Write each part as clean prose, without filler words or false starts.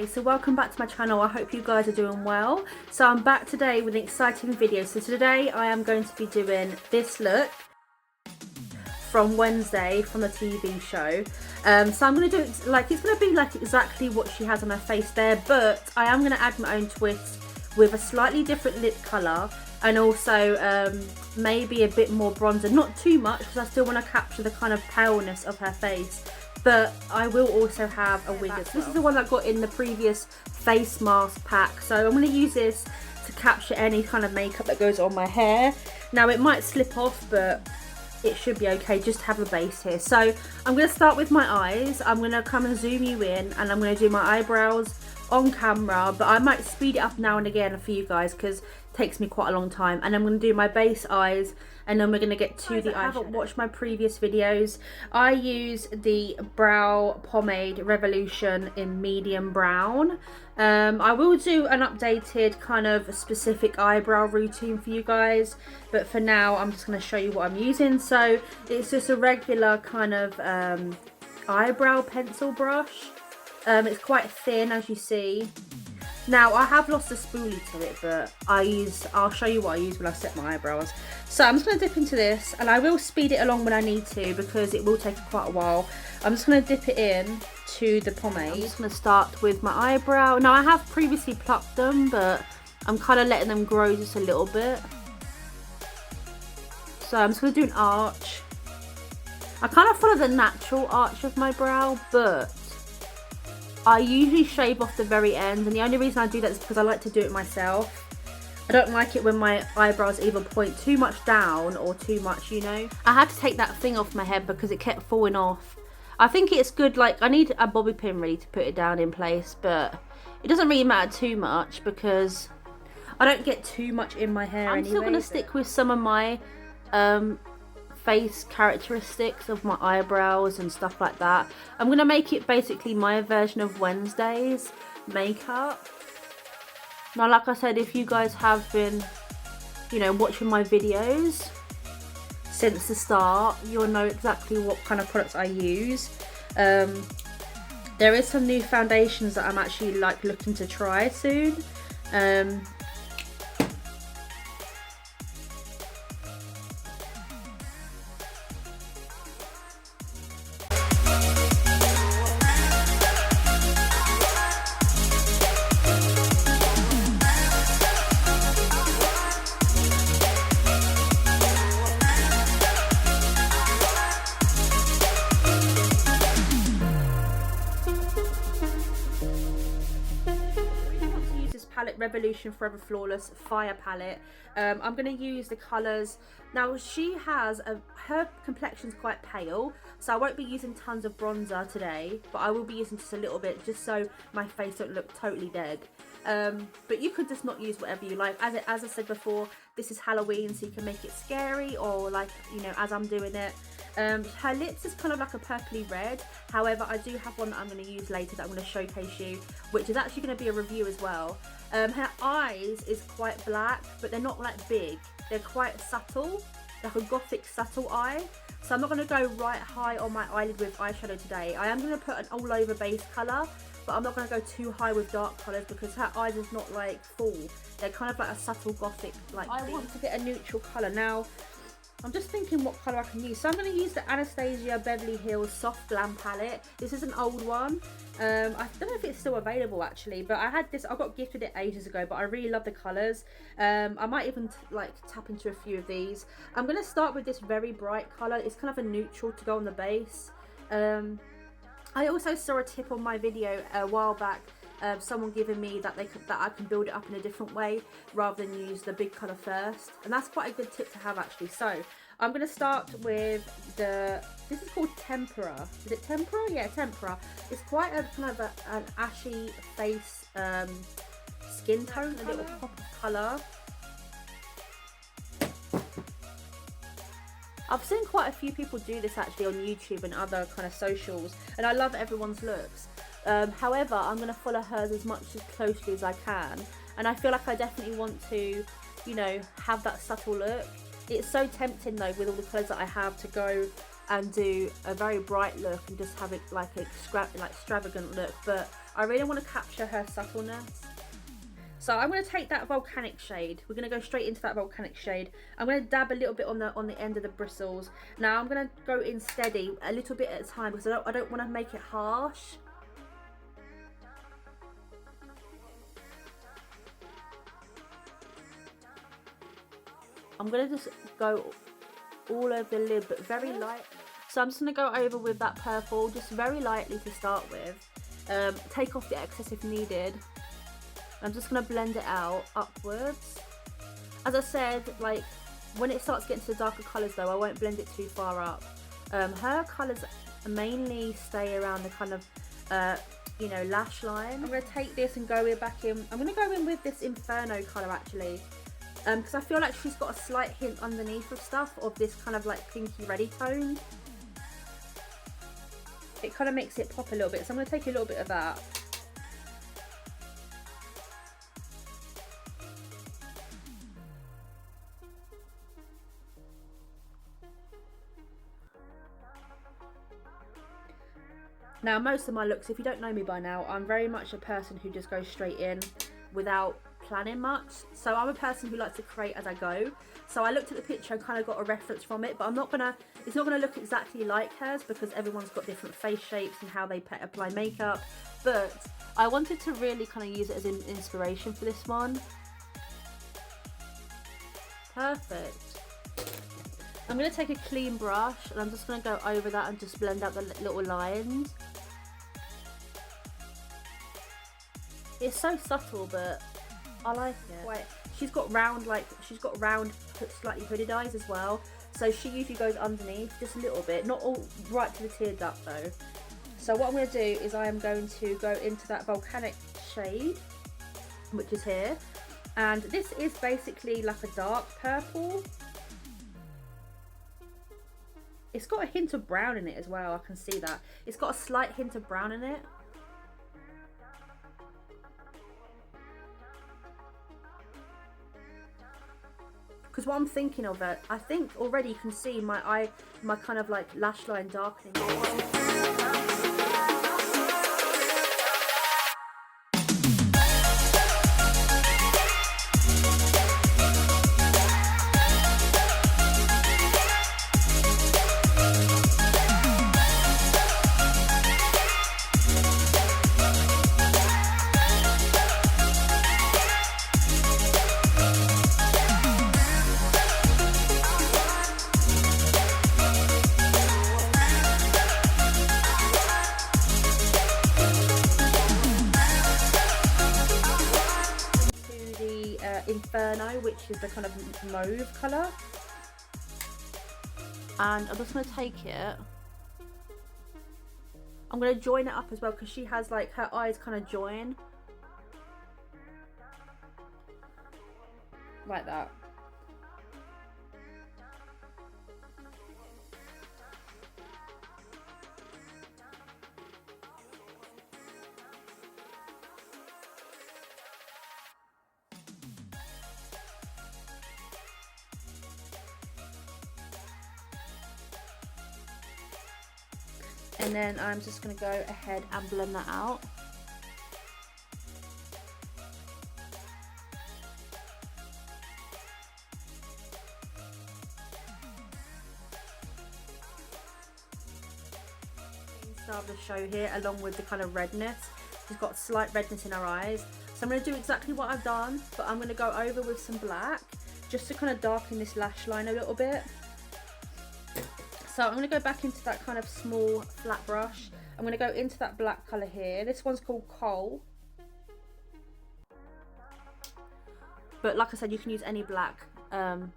Hey, so welcome back to my channel. I hope you guys are doing well. So I'm back today with an exciting video. So today I am going to be doing this look from Wednesday from the TV show. So I'm going to do it like, it's going to be like exactly what she has on her face there, but I am going to add my own twist with a slightly different lip colour and also maybe a bit more bronzer. Not too much because I still want to capture the kind of paleness of her face. But I will also have a wig as well. This is the one that I got in the previous face mask pack. So I'm going to use this to capture any kind of makeup that goes on my hair. Now it might slip off, but it should be okay just to have a base here. So I'm going to start with my eyes. I'm going to come and zoom you in and I'm going to do my eyebrows on camera. But I might speed it up now and again for you guys because it takes me quite a long time. And I'm going to do my base eyes. And then we're going to get to the eyeshadow. If you haven't watched my previous videos, I use the Brow Pomade Revolution in medium brown. I will do an updated kind of specific eyebrow routine for you guys, but for now I'm just going to show you what I'm using. So it's just a regular kind of eyebrow pencil brush. It's quite thin, as you see. Now I have lost a spoolie to it, but I'll show you what I use when I set my eyebrows. So I'm just going to dip into this, and I will speed it along when I need to because it will take quite a while. I'm just going to dip it in to the pomade. I'm just going to start with my eyebrow. Now I have previously plucked them, but I'm kind of letting them grow just a little bit. So I'm just going to do an arch. I kind of follow the natural arch of my brow, but I usually shave off the very end, and the only reason I do that is because I like to do it myself. I don't like it when my eyebrows either point too much down or too much, you know. I had to take that thing off my head because it kept falling off. I think it's good, like I need a bobby pin really to put it down in place, but it doesn't really matter too much because I don't get too much in my hair anyway. I'm still going to stick with some of my face characteristics of my eyebrows and stuff like that. I'm going to make it basically my version of Wednesday's makeup. Now, like I said, if you guys have been, you know, watching my videos since the start, you'll know exactly what kind of products I use. There is some new foundations that I'm actually like looking to try soon. Palette Revolution Forever Flawless Fire palette. I'm going to use the colours. Now she has her complexion's quite pale, so I won't be using tons of bronzer today, but I will be using just a little bit just so my face don't look totally dead. But you could just not use whatever you like. As I said before, this is Halloween, so you can make it scary or like, you know, as I'm doing it. Her lips is kind of like a purpley red. However, I do have one that I'm going to use later that I'm going to showcase you, which is actually going to be a review as well. Her eyes is quite black, but they're not like big. They're quite subtle, like a gothic subtle eye. So I'm not going to go right high on my eyelid with eyeshadow today. I am going to put an all over base colour, but I'm not going to go too high with dark colours because her eyes is not like full. They're kind of like a subtle gothic like thing. I want to get a neutral colour. Now I'm just thinking what colour I can use. So I'm going to use the Anastasia Beverly Soft Glam palette. This is an old one. I don't know if it's still available actually, but I had this, I got gifted it ages ago, but I really love the colours. I might even like tap into a few of these. I'm going to start with this very bright colour. It's kind of a neutral to go on the base. I also saw a tip on my video a while back. Someone giving me that I can build it up in a different way rather than use the big colour first, and that's quite a good tip to have actually. So I'm going to start with this is called Tempera. Is it Tempera? Yeah, Tempera. It's quite a kind of an ashy face skin tone, a little pop of colour. I've seen quite a few people do this actually on YouTube and other kind of socials, and I love everyone's looks. However, I'm going to follow hers as much as closely as I can, and I feel like I definitely want to, you know, have that subtle look. It's so tempting though with all the colours that I have to go and do a very bright look and just have it like an extravagant look, but I really want to capture her subtleness. So I'm going to take that volcanic shade. We're going to go straight into that volcanic shade. I'm going to dab a little bit on the end of the bristles. Now I'm going to go in steady a little bit at a time because I don't want to make it harsh. I'm going to just go all over the lid, but very light. So I'm just going to go over with that purple, just very lightly to start with. Take off the excess if needed. I'm just going to blend it out upwards. As I said, like when it starts getting to the darker colours though, I won't blend it too far up. Her colours mainly stay around the kind of, you know, lash line. I'm going to take this and go back in. I'm going to go in with this Inferno colour actually. Because I feel like she's got a slight hint underneath of stuff of this kind of like pinky reddy tone. It kind of makes it pop a little bit, so I'm going to take a little bit of that. Now most of my looks, if you don't know me by now, I'm very much a person who just goes straight in without planning much. So I'm a person who likes to create as I go. So I looked at the picture and kind of got a reference from it, but it's not gonna look exactly like hers because everyone's got different face shapes and how they apply makeup. But I wanted to really kind of use it as an inspiration for this one. Perfect. I'm going to take a clean brush and I'm just going to go over that and just blend out the little lines. It's so subtle, but I like it. Wait, she's got round, slightly hooded eyes as well. So she usually goes underneath just a little bit, not all right to the tear duct though. So what I'm going to do is I am going to go into that volcanic shade, which is here. And this is basically like a dark purple. It's got a hint of brown in it as well, I can see that. It's got a slight hint of brown in it. Because what I'm thinking of it, I think already you can see my kind of like lash line darkening. Inferno, which is the kind of mauve colour, and I'm just going to take it. I'm going to join it up as well because she has like her eyes kind of join like that. And then I'm just going to go ahead and blend that out. Star of the show here, along with the kind of redness. She's got slight redness in her eyes. So I'm going to do exactly what I've done, but I'm going to go over with some black just to kind of darken this lash line a little bit. So I'm going to go back into that kind of small flat brush. I'm going to go into that black colour here. This one's called Coal. But like I said, you can use any black. And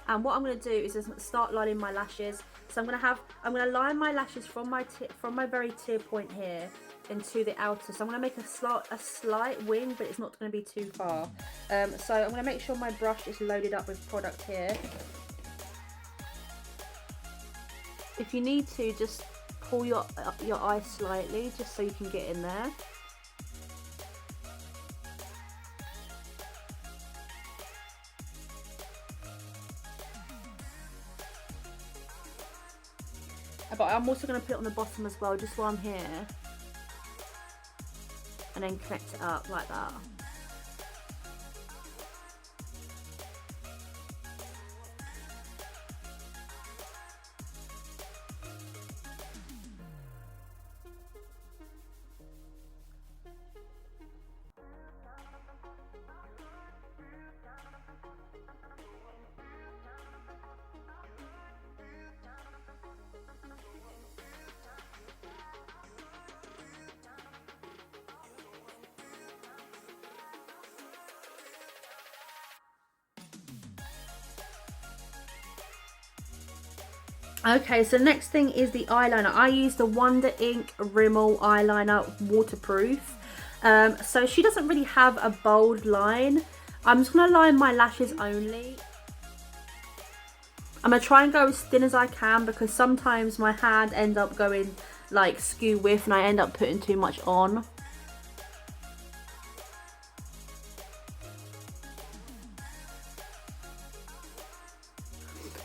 what I'm going to do is just start lining my lashes. So I'm going to line my lashes from my very tear point here into the outer. So I'm going to make a slight wing, but it's not going to be too far. So I'm going to make sure my brush is loaded up with product here. If you need to, just pull your eye slightly just so you can get in there. but I'm also going to put it on the bottom as well, just while I'm here. And then connect it up like that. Okay, so next thing is the eyeliner. I use the Wonder Ink Rimmel eyeliner, waterproof. So she doesn't really have a bold line. I'm just going to line my lashes only. I'm going to try and go as thin as I can because sometimes my hand ends up going like skew width and I end up putting too much on.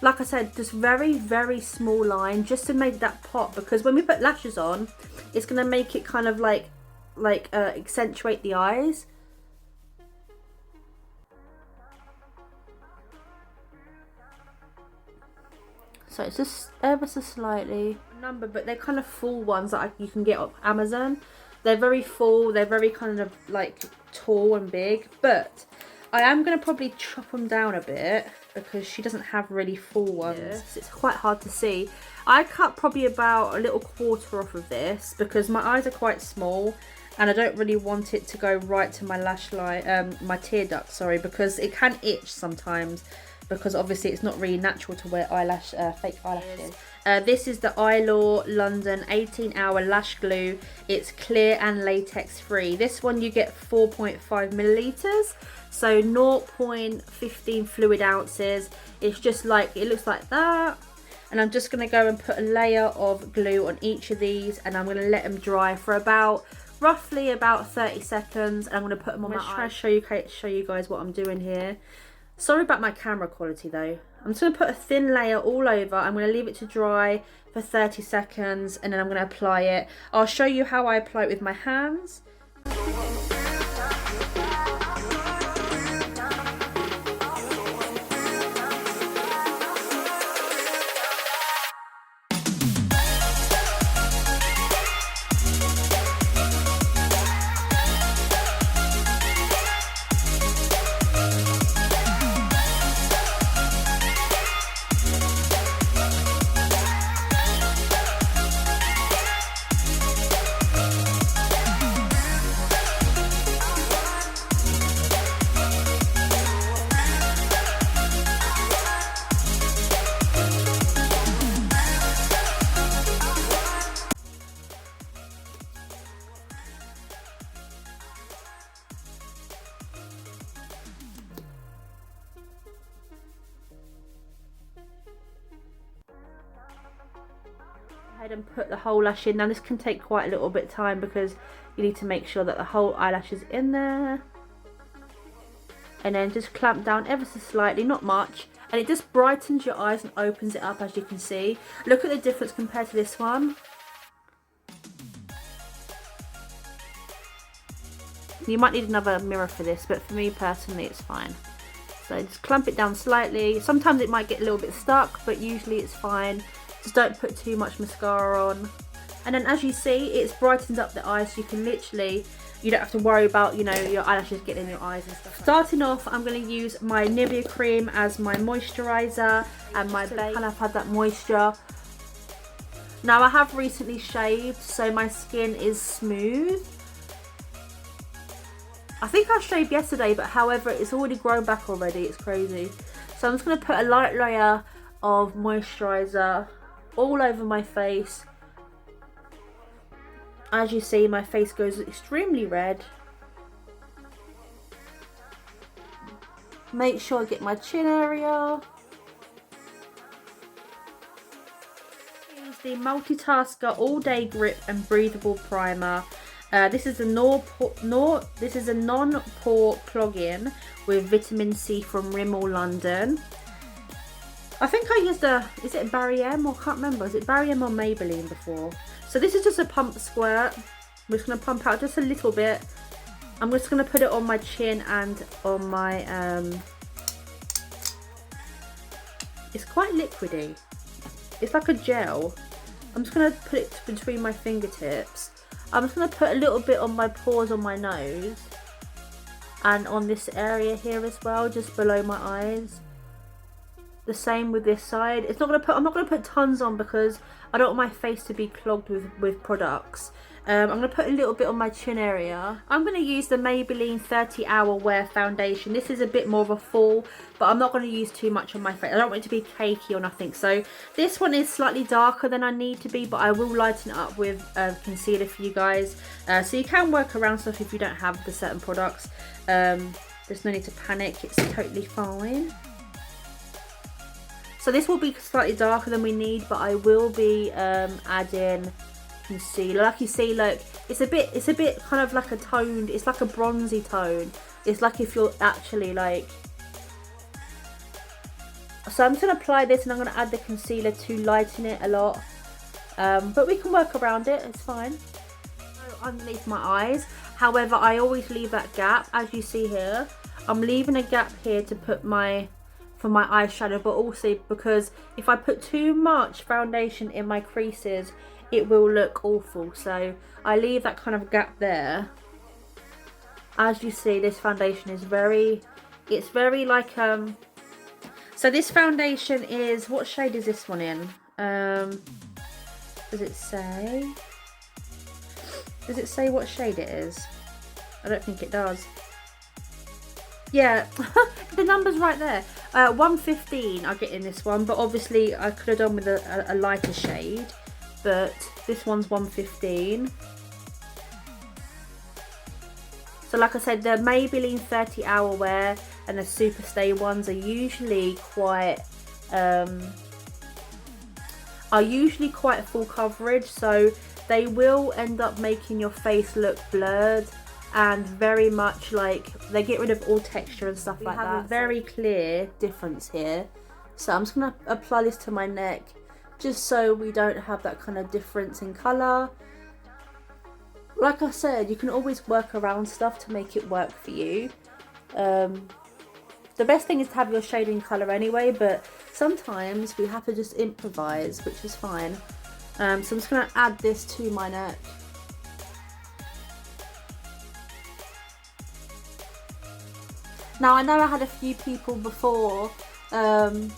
Like I said, just very, very small line just to make that pop, because when we put lashes on, it's going to make it kind of like accentuate the eyes. So it's just ever so slightly number, but they're kind of full ones that you can get off Amazon. They're very full, they're very kind of like tall and big, but I am going to probably chop them down a bit because she doesn't have really full ones. Yeah. It's quite hard to see. I cut probably about a little quarter off of this because my eyes are quite small and I don't really want it to go right to my lash line, my tear duct, sorry, because it can itch sometimes because obviously it's not really natural to wear fake eyelashes. This is the Eylure London 18-hour lash glue. It's clear and latex free. This one you get 4.5 milliliters. So 0.15 fluid ounces. It's just like, it looks like that. And I'm just going to go and put a layer of glue on each of these. And I'm going to let them dry for roughly about 30 seconds. And I'm going to put them on my eye. Try to show you guys what I'm doing here. Sorry about my camera quality though. I'm just going to put a thin layer all over. I'm going to leave it to dry for 30 seconds. And then I'm going to apply it. I'll show you how I apply it with my hands. And put the whole lash in. Now this can take quite a little bit of time because you need to make sure that the whole eyelash is in there, and then just clamp down ever so slightly, not much, and it just brightens your eyes and opens it up. As you can see, look at the difference compared to this one. You might need another mirror for this, but for me personally it's fine. So just clamp it down slightly. Sometimes it might get a little bit stuck, but usually it's fine. Just don't put too much mascara on. And then as you see, it's brightened up the eyes, so you can literally, you don't have to worry about, you know, your eyelashes getting in your eyes and stuff. Starting off, I'm going to use my Nivea cream as my moisturiser and my base. And I've had that moisture. Now I have recently shaved, so my skin is smooth. I think I shaved yesterday, but however, it's already grown back already. It's crazy. So I'm just going to put a light layer of moisturiser all over my face. As you see, my face goes extremely red. Make sure I get my chin area. Use the Multitasker All Day Grip and Breathable Primer. This is a non-pore plug-in with vitamin C from Rimmel London. I think I used is it Barry M, or I can't remember, is it Barry M or Maybelline before? So this is just a pump squirt. I'm just going to pump out just a little bit. I'm just going to put it on my chin and on my, it's quite liquidy. It's like a gel. I'm just going to put it between my fingertips. I'm just going to put a little bit on my pores on my nose. And on this area here as well, just below my eyes. The same with this side. I'm not gonna put tons on because I don't want my face to be clogged with products. I'm gonna put a little bit on my chin area. I'm gonna use the Maybelline 30 Hour Wear Foundation. This is a bit more of a fall, but I'm not gonna use too much on my face. I don't want it to be cakey or nothing. So this one is slightly darker than I need to be, but I will lighten it up with concealer for you guys. So you can work around stuff if you don't have the certain products. There's no need to panic, it's totally fine. So this will be slightly darker than we need, but I will be adding concealer. Like you see, look, it's a bit kind of like a toned, it's like a bronzy tone. It's like if you're actually like, so I'm just going to apply this and I'm going to add the concealer to lighten it a lot. But we can work around it, it's fine. Underneath my eyes, however, I always leave that gap. As you see here, I'm leaving a gap here to put for my eyeshadow, but also because if I put too much foundation in my creases, it will look awful. So I leave that kind of gap there. As you see, this foundation is it's very like, so this foundation is, what shade is this one in? Does it say? Does it say what shade it is? I don't think it does. Yeah, the number's right there. 115 I get in this one, but obviously I could have done with a lighter shade, but this one's 115. So like I said, the Maybelline 30 Hour Wear and the Superstay ones are usually quite full coverage, so they will end up making your face look blurred and very much like, they get rid of all texture and stuff like that. We have a very clear difference here. So I'm just going to apply this to my neck just so we don't have that kind of difference in colour. Like I said, you can always work around stuff to make it work for you. The best thing is to have your shading colour anyway, but sometimes we have to just improvise, which is fine. So I'm just going to add this to my neck. Now I know I had a few people before on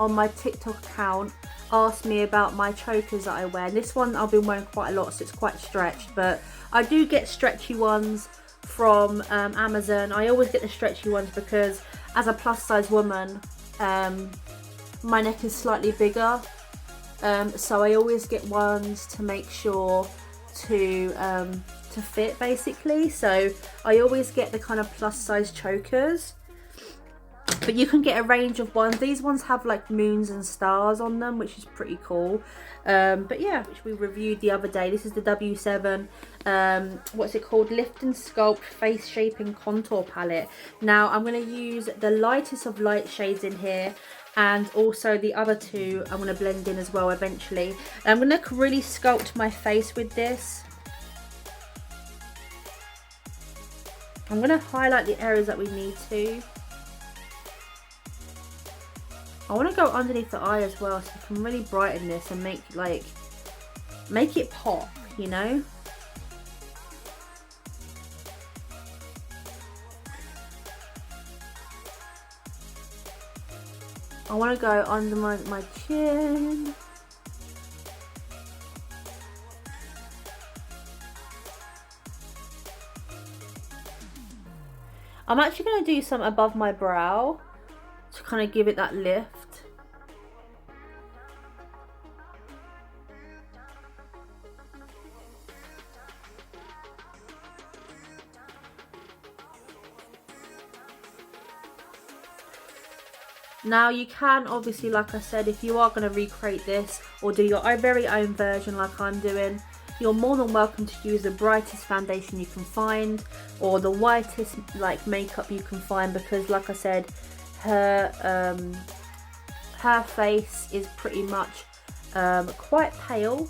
my TikTok account ask me about my chokers that I wear. This one I've been wearing quite a lot, so it's quite stretched, but I do get stretchy ones from Amazon. I always get the stretchy ones because as a plus size woman, my neck is slightly bigger, so I always get ones to make sure to fit basically. So I always get the kind of plus size chokers, but you can get a range of ones. These ones have like moons and stars on them, which is pretty cool. But yeah, which we reviewed the other day. This is the W7 what's it called, Lift and Sculpt Face Shaping Contour Palette. Now I'm going to use the lightest of light shades in here, and also the other two I'm going to blend in as well eventually. I'm going to really sculpt my face with this. I'm going to highlight the areas that we need to. I want to go underneath the eye as well, so you can really brighten this and make it pop, you know. I want to go under my chin. I'm actually going to do some above my brow to kind of give it that lift. Now you can obviously, like I said, if you are going to recreate this or do your very own version like I'm doing, you're more than welcome to use the brightest foundation you can find or the whitest like makeup you can find, because like I said, her her face is pretty much quite pale.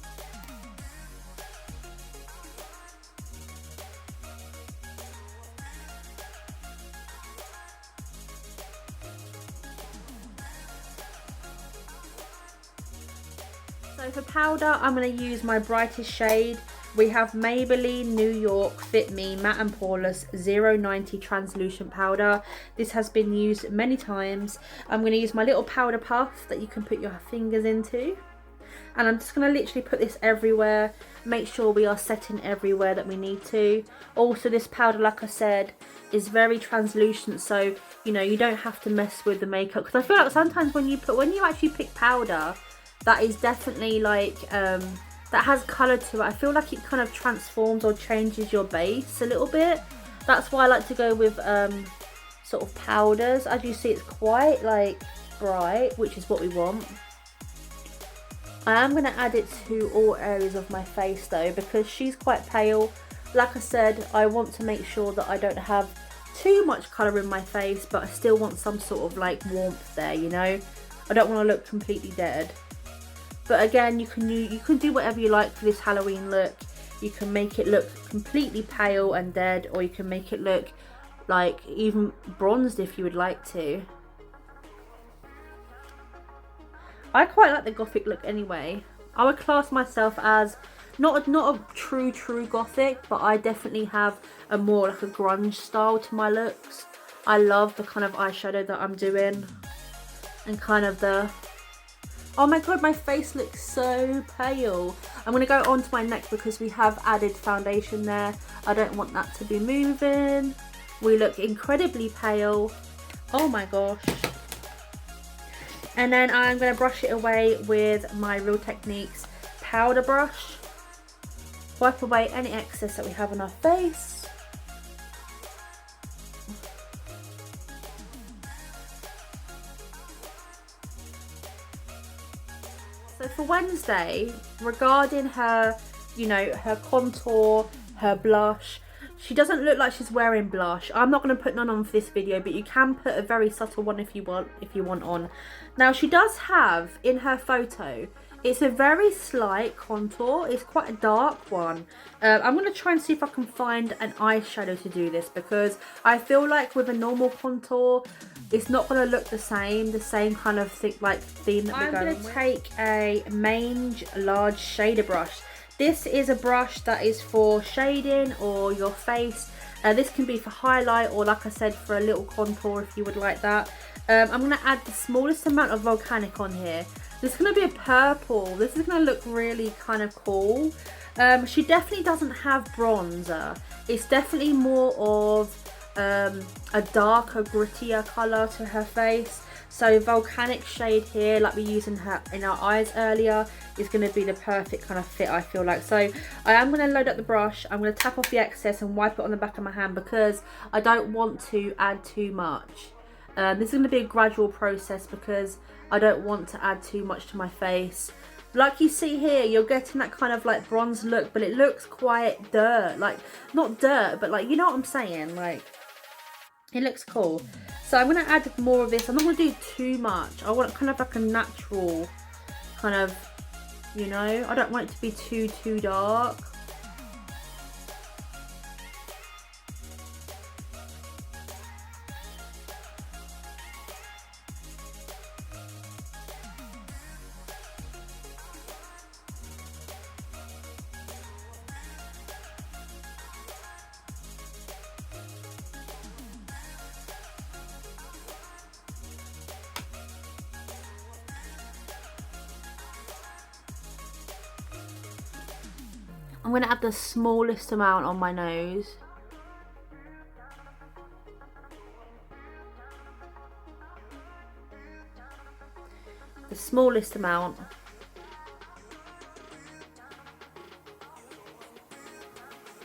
So for powder, I'm going to use my brightest shade. We have Maybelline New York Fit Me Matte and Poreless 090 Translucent Powder. This has been used many times. I'm going to use my little powder puff that you can put your fingers into. And I'm just going to literally put this everywhere. Make sure we are setting everywhere that we need to. Also, this powder, like I said, is very translucent, so you know you don't have to mess with the makeup. Because I feel like sometimes when you actually pick powder that is definitely like that has colour to it, I feel like it kind of transforms or changes your base a little bit. That's why I like to go with sort of powders. As you see, it's quite like bright, which is what we want. I am going to add it to all areas of my face though, because she's quite pale. Like I said, I want to make sure that I don't have too much colour in my face, but I still want some sort of like warmth there, you know. I don't want to look completely dead. But again, you can do whatever you like for this Halloween look. You can make it look completely pale and dead, or you can make it look like even bronzed if you would like to. I quite like the gothic look anyway. I would class myself as not a true gothic, but I definitely have a more like a grunge style to my looks. I love the kind of eyeshadow that I'm doing and kind of the... Oh my god, my face looks so pale. I'm going to go on to my neck because we have added foundation there. I don't want that to be moving. We look incredibly pale. Oh my gosh. And then I'm going to brush it away with my Real Techniques powder brush. Wipe away any excess that we have on our face. So for Wednesday, regarding her, you know, her contour, her blush, she doesn't look like she's wearing blush. I'm not going to put none on for this video, but you can put a very subtle one if you want on. Now she does have in her photo, it's a very slight contour. It's quite a dark one. I'm going to try and see if I can find an eyeshadow to do this, because I feel like with a normal contour, it's not going to look the same kind of thing, like theme that we're going with. I'm going to take a Mange large shader brush. This is a brush that is for shading or your face. This can be for highlight, or like I said, for a little contour if you would like that. I'm going to add the smallest amount of volcanic on here. This is going to be a purple. This is going to look really kind of cool. She definitely doesn't have bronzer. It's definitely more of a darker, grittier colour to her face. So volcanic shade here, like we used in our eyes earlier, is going to be the perfect kind of fit, I feel like. So I am going to load up the brush. I'm going to tap off the excess and wipe it on the back of my hand, because I don't want to add too much. This is going to be a gradual process because I don't want to add too much to my face. Like you see here, you're getting that kind of like bronze look, but it looks quite dirt. Like, not dirt, but like, you know what I'm saying? Like, it looks cool. So I'm going to add more of this. I'm not going to do too much. I want kind of like a natural kind of, you know, I don't want it to be too dark. I'm going to add the smallest amount on my nose. The smallest amount.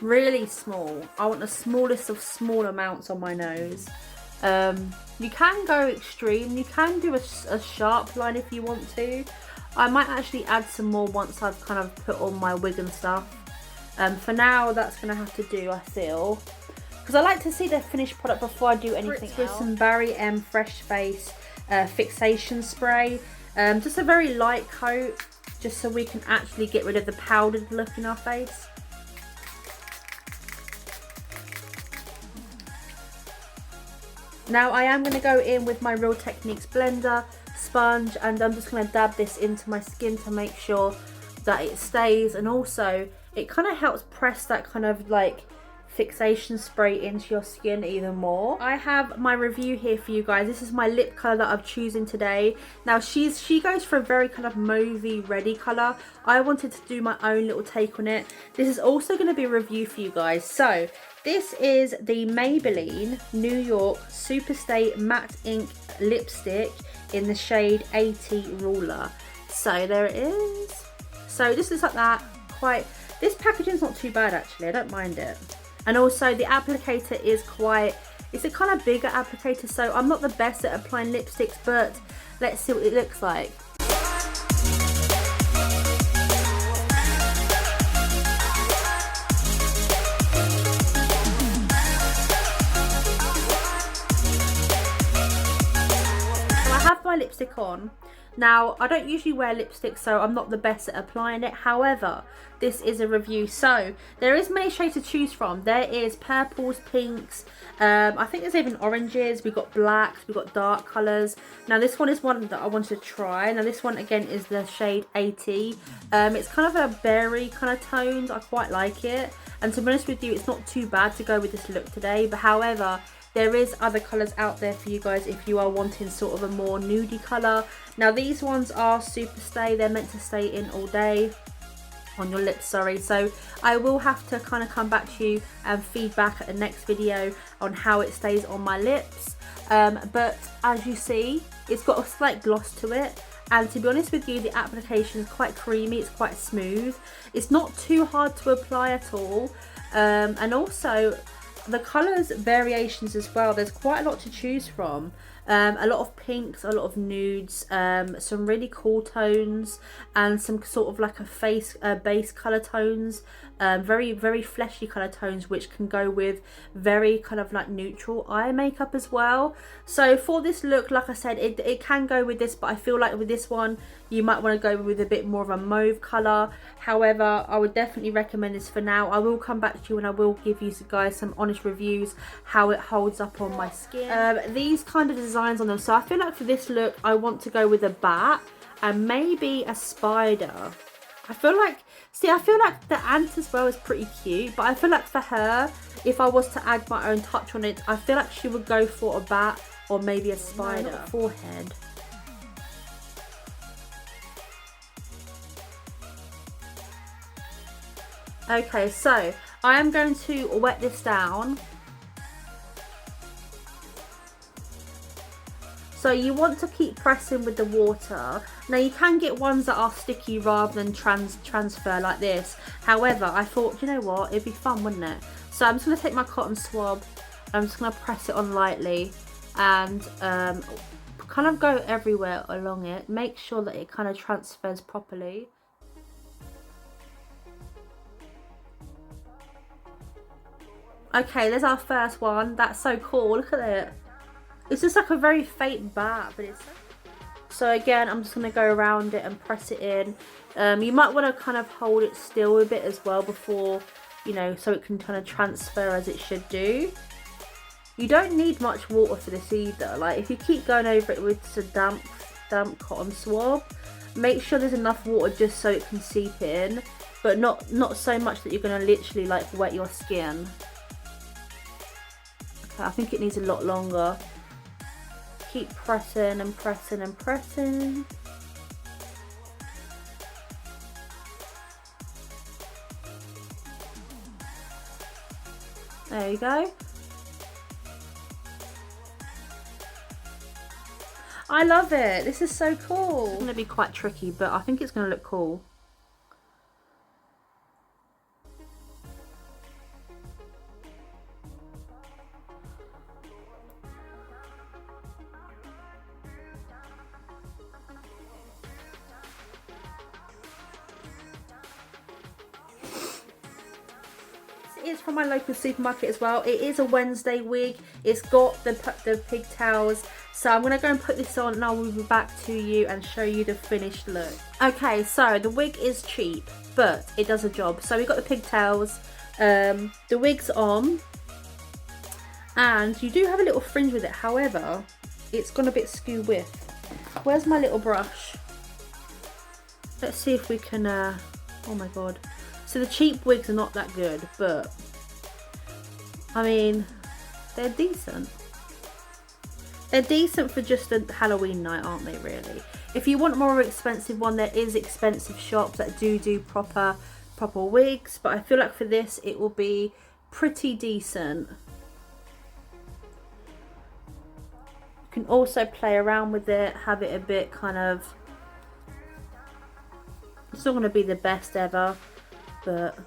Really small. I want the smallest of small amounts on my nose. You can go extreme. You can do a sharp line if you want to. I might actually add some more once I've kind of put on my wig and stuff. For now, that's going to have to do, I feel. Because I like to see the finished product before I do anything else. With some Barry M Fresh Face fixation spray. Just a very light coat, just so we can actually get rid of the powdered look in our face. Now I am going to go in with my Real Techniques blender, sponge, and I'm just going to dab this into my skin to make sure that it stays, and also it kind of helps press that kind of like fixation spray into your skin even more. I have my review here for you guys. This is my lip colour that I'm choosing today. Now she goes for a very kind of mauvey reddy colour. I wanted to do my own little take on it. This is also going to be a review for you guys. So this is the Maybelline New York Superstay Matte Ink Lipstick in the shade 80 Ruler. So there it is. So this looks like that. This packaging's not too bad actually, I don't mind it. And also the applicator is it's a kind of bigger applicator, so I'm not the best at applying lipsticks, but let's see what it looks like. So I have my lipstick on. Now, I don't usually wear lipstick, so I'm not the best at applying it. However, this is a review. So, there is many shades to choose from. There is purples, pinks, I think there's even oranges. We've got blacks, we've got dark colours. Now, this one is one that I wanted to try. Now, this one, again, is the shade 80. It's kind of a berry kind of tones. I quite like it. And to be honest with you, it's not too bad to go with this look today. But however, there is other colours out there for you guys if you are wanting sort of a more nudie colour. Now these ones are Superstay. They're meant to stay in all day on your lips, sorry. So I will have to kind of come back to you and feedback at the next video on how it stays on my lips. But as you see, it's got a slight gloss to it. And to be honest with you, the application is quite creamy. It's quite smooth. It's not too hard to apply at all. And also, the colours variations as well, there's quite a lot to choose from. A lot of pinks, a lot of nudes, some really cool tones, and some sort of like a base colour tones, very fleshy colour tones, which can go with very kind of like neutral eye makeup as well. So for this look, like I said, it can go with this, but I feel like with this one you might want to go with a bit more of a mauve colour. However, I would definitely recommend this for now. I will come back to you and I will give you guys some honest reviews how it holds up on my skin. These kind of designs on them, so I feel like for this look I want to go with a bat and maybe a spider. I feel like the ant as well is pretty cute, but I feel like for her, if I was to add my own touch on it, I feel like she would go for a bat or maybe a spider. Forehead. Okay, so I am going to wet this down. So you want to keep pressing with the water. Now you can get ones that are sticky rather than transfer like this. However, I thought, you know what, it'd be fun, wouldn't it? So I'm just going to take my cotton swab. I'm just going to press it on lightly and kind of go everywhere along it. Make sure that it kind of transfers properly. Okay, there's our first one. That's so cool. Look at it. It's just like a very faint bat, but it's... So again, I'm just going to go around it and press it in. You might want to kind of hold it still a bit as well before, you know, so it can kind of transfer as it should do. You don't need much water for this either. Like, if you keep going over it with a damp cotton swab, make sure there's enough water just so it can seep in, but not so much that you're going to literally like wet your skin. Okay, I think it needs a lot longer. Keep pressing and pressing and pressing. There you go. I love it. This is so cool. It's going to be quite tricky, but I think it's going to look cool. is from my local supermarket as well. It is a Wednesday wig. It's got the pigtails. So I'm going to go and put this on and I will be back to you and show you the finished look. Okay, so the wig is cheap, but it does a job. So we've got the pigtails, the wig's on, and you do have a little fringe with it. However, it's gone a bit skew width. Where's my little brush? Let's see if we can, oh my god. So the cheap wigs are not that good, but I mean, they're decent. They're decent for just a Halloween night, aren't they, really? If you want a more expensive one, there is expensive shops that do proper wigs, but I feel like for this, it will be pretty decent. You can also play around with it, have it a bit kind of, it's not going to be the best ever, but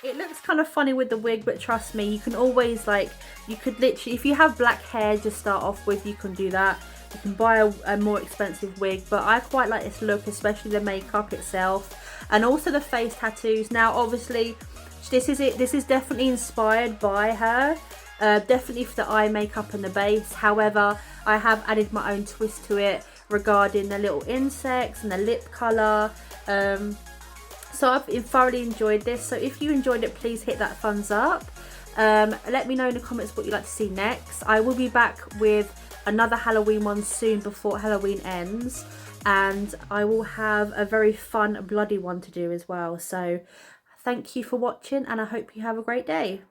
it looks kind of funny with the wig, but trust me, you can always, like, you could literally, if you have black hair just start off with, you can do that. You can buy a more expensive wig, but I quite like this look, especially the makeup itself and also the face tattoos. Now obviously this is definitely inspired by her, definitely for the eye makeup and the base. However, I have added my own twist to it regarding the little insects and the lip colour. So I've thoroughly enjoyed this. So if you enjoyed it, please hit that thumbs up. Let me know in the comments what you'd like to see next. I will be back with another Halloween one soon before Halloween ends, and I will have a very fun bloody one to do as well. So thank you for watching, and I hope you have a great day.